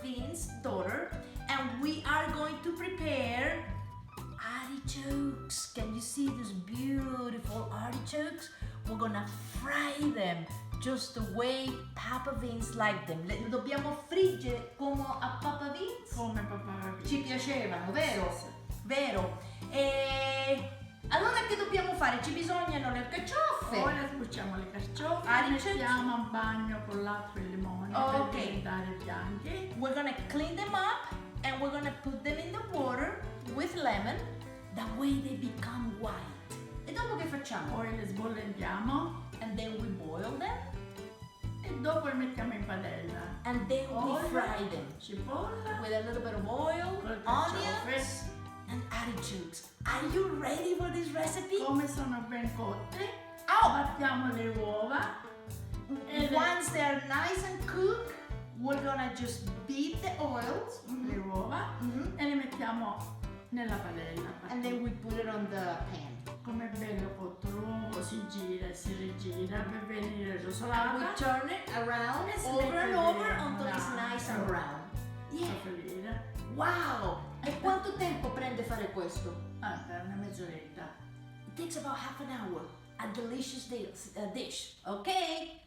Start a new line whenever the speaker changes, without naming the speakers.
Vince's daughter, and we are going to prepare artichokes. Can you see these beautiful artichokes? We're gonna fry them just the way Papa Vince liked them. Le dobbiamo friggere come a Papa Vince?
Come Papa Vince.
Ci piacevano, vero?
Sì, sì.
Vero. E allora che dobbiamo fare? Ci bisognano le carciofe.
Ora sbucciamo le carciofe,
Artichokes.
mettiamo a bagno con l'acqua e il limone
Ok.
per diventare bianchi.
We're gonna clean them up and we're gonna put them in the water with lemon. That way they become white. E dopo che facciamo?
Poi le sbollentiamo
And then we boil them
e dopo le mettiamo in padella.
and then we
Olio,
fry them
cipolla,
with a little bit of oil,
col
onions,
carciofe.
and artichokes. Are you ready for this recipe?
Come sono ben cotte,
Oh,
battiamo le uova e
once they're nice and cooked, we're gonna just beat the oils.
le uova
Mhm.
e le mettiamo nella padella.
And then we put it on the pan.
Come bello cotto lungo, si gira e si rigira per venire
And we
rosolata.
turn it around
E si
over
mette
and over
dentro.
until it's nice and brown. Yeah.
Soffrire.
Wow! E quanto tempo prende fare questo?
Per una mezz'oretta.
It takes about half an hour. A delicious dish, okay?